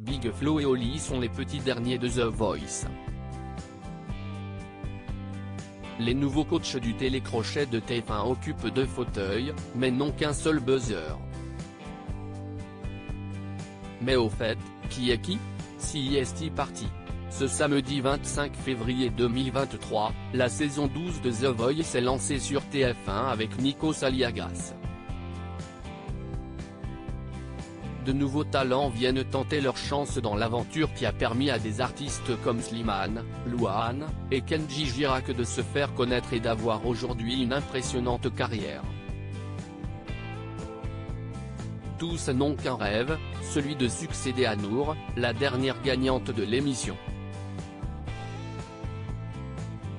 Big Flo et Oli sont les petits derniers de The Voice. Les nouveaux coachs du télécrochet de TF1 occupent 2 fauteuils, mais n'ont qu'un seul buzzer. Mais au fait, qui est qui? CIST parti. Ce samedi 25 février 2023, la saison 12 de The Voice est lancée sur TF1 avec Nikos Aliagas. De nouveaux talents viennent tenter leur chance dans l'aventure qui a permis à des artistes comme Slimane, Louane, et Kenji Girac de se faire connaître et d'avoir aujourd'hui une impressionnante carrière. Tous n'ont qu'un rêve, celui de succéder à Nour, la dernière gagnante de l'émission.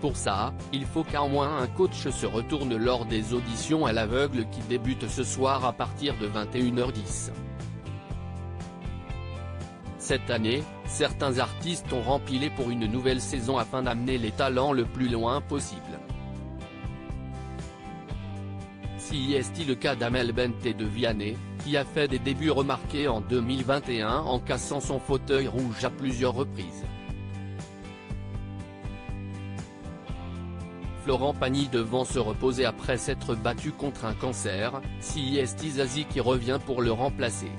Pour ça, il faut qu'au moins un coach se retourne lors des auditions à l'aveugle qui débutent ce soir à partir de 21h10. Cette année, certains artistes ont rempilé pour une nouvelle saison afin d'amener les talents le plus loin possible. Si est le cas d'Amel Bent et de Vianney, qui a fait des débuts remarqués en 2021 en cassant son fauteuil rouge à plusieurs reprises. Florent Pagny devant se reposer après s'être battu contre un cancer, CIST Zazie qui revient pour le remplacer.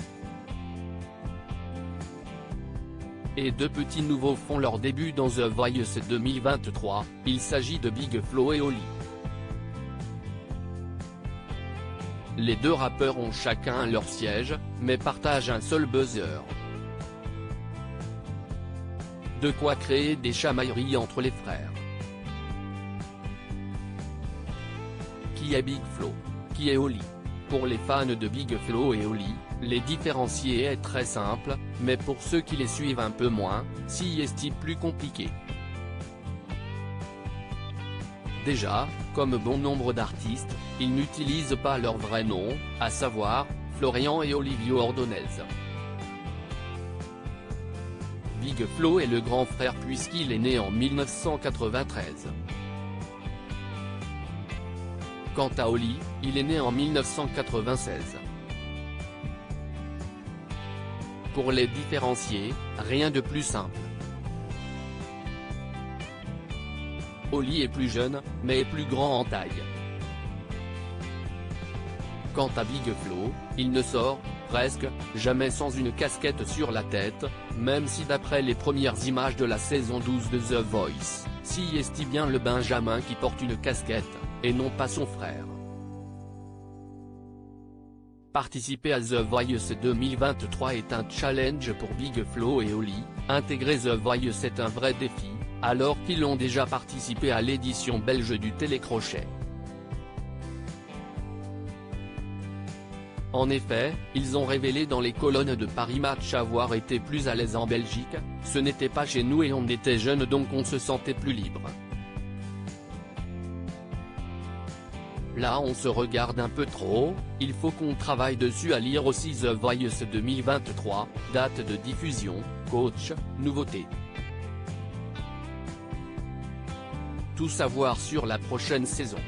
Et 2 petits nouveaux font leur début dans The Voice 2023, il s'agit de Big Flo et Oli. Les 2 rappeurs ont chacun leur siège, mais partagent un seul buzzer. De quoi créer des chamailleries entre les frères. Qui est Big Flo? Qui est Oli? Pour les fans de Big Flo et Oli, les différencier est très simple, mais pour ceux qui les suivent un peu moins, CIST plus compliqué. Déjà, comme bon nombre d'artistes, ils n'utilisent pas leur vrai nom, à savoir, Florian et Olivio Ordonez. Big Flo est le grand frère puisqu'il est né en 1993. Quant à Oli, il est né en 1996. Pour les différencier, rien de plus simple. Oli est plus jeune, mais est plus grand en taille. Quant à Big Flo, il ne sort, presque, jamais sans une casquette sur la tête, même si d'après les premières images de la saison 12 de The Voice, CIST bien le Benjamin qui porte une casquette, et non pas son frère. Participer à The Voice 2023 est un challenge pour Big Flo et Oli, intégrer The Voice est un vrai défi, alors qu'ils ont déjà participé à l'édition belge du télécrochet. En effet, ils ont révélé dans les colonnes de Paris Match avoir été plus à l'aise en Belgique, ce n'était pas chez nous et on était jeunes donc on se sentait plus libre. Là on se regarde un peu trop, il faut qu'on travaille dessus à lire aussi The Voice 2023, date de diffusion, coach, nouveautés. Tout savoir sur la prochaine saison.